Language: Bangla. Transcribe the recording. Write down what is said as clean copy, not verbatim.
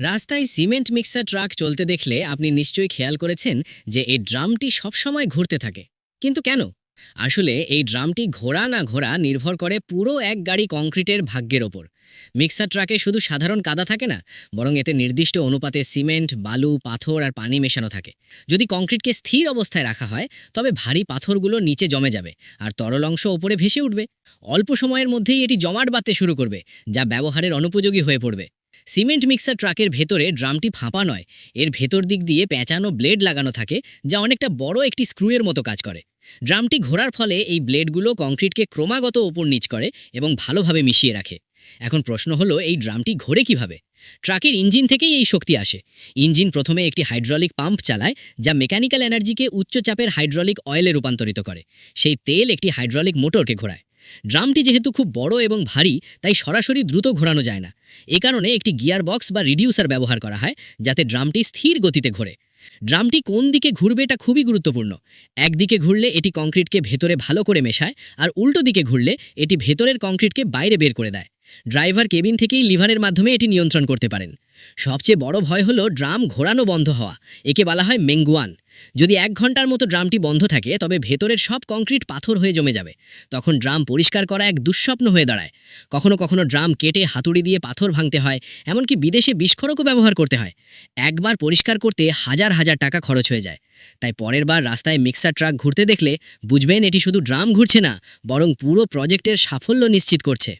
রাস্তায় সিমেন্ট মিক্সার ট্রাক চলতে দেখলে আপনি নিশ্চয়ই খেয়াল করেছেন যে এই ড্রামটি সবসময় ঘুরতে থাকে। কিন্তু কেন? আসলে এই ড্রামটি ঘোরা না ঘোরা নির্ভর করে পুরো এক গাড়ি কংক্রিটের ভাগ্যের ওপর। মিক্সার ট্রাকে শুধু সাধারণ কাদা থাকে না, বরং এতে নির্দিষ্ট অনুপাতে সিমেন্ট, বালু, পাথর আর পানি মেশানো থাকে। যদি কংক্রিটকে স্থির অবস্থায় রাখা হয়, তবে ভারী পাথরগুলো নিচে জমে যাবে আর তরল অংশ ওপরে ভেসে উঠবে। অল্প সময়ের মধ্যেই এটি জমাট বাঁধতে শুরু করবে, যা ব্যবহারের অনুপযোগী হয়ে পড়বে। সিমেন্ট মিক্সার ট্রাকের ভেতরে ড্রামটি ফাঁপা নয়, এর ভেতর দিক দিয়ে পেঁচানো ব্লেড লাগানো থাকে, যা অনেকটা বড় একটি স্ক্রুয়ের মতো কাজ করে। ড্রামটি ঘোরার ফলে এই ব্লেডগুলো কংক্রিটকে ক্রমাগত ওপর নিচ করে এবং ভালোভাবে মিশিয়ে রাখে। এখন প্রশ্ন হলো, এই ড্রামটি ঘোরে কিভাবে? ট্রাকের ইঞ্জিন থেকেই এই শক্তি আসে। ইঞ্জিন প্রথমে একটি হাইড্রোলিক পাম্প চালায়, যা মেকানিক্যাল এনার্জিকে উচ্চ চাপের হাইড্রোলিক অয়েলে রূপান্তরিত করে। সেই তেল একটি হাইড্রোলিক মোটরকে ঘোরায়। ড্রামটি যেহেতু খুব বড় এবং ভারী, তাই সরাসরি দ্রুত ঘোরানো যায় না। এ কারণে একটি গিয়ার বক্স বা রিডিউসার ব্যবহার করা হয়, যাতে ড্রামটি স্থির গতিতে ঘোরে। ড্রামটি কোন দিকে ঘুরবে এটা খুবই গুরুত্বপূর্ণ। একদিকে ঘুরলে এটি কংক্রিটকে ভেতরে ভালো করে মেশায়, আর উল্টো দিকে ঘুরলে এটি ভেতরের কংক্রিটকে বাইরে বের করে দেয়। ড্রাইভার কেবিন থেকেই লিভারের মাধ্যমে এটি নিয়ন্ত্রণ করতে পারেন। সবচেয়ে বড় ভয় হলো ড্রাম ঘোরানো বন্ধ হওয়া। একে বলা হয় মেঙ্গুয়ান। যদি 1 ঘন্টার মতো ড্রামটি বন্ধ থাকে, তবে ভেতরের সব কংক্রিট পাথর হয়ে জমে যাবে। তখন ড্রাম পরিষ্কার করা এক দুঃস্বপ্ন হয়ে দাঁড়ায়। কখনো কখনো ড্রাম কেটে হাতুড়ি দিয়ে পাথর ভাঙতে হয়, এমনকি বিদেশে বিস্ফোরকও ব্যবহার করতে হয়। একবার পরিষ্কার করতে হাজার হাজার টাকা খরচ হয়ে যায়। তাই পরের বার রাস্তায় মিক্সার ট্রাক ঘুরতে দেখলে বুঝবেন এটি শুধু ড্রাম ঘুরছে না, বরং পুরো প্রজেক্টের সাফল্য নিশ্চিত করছে।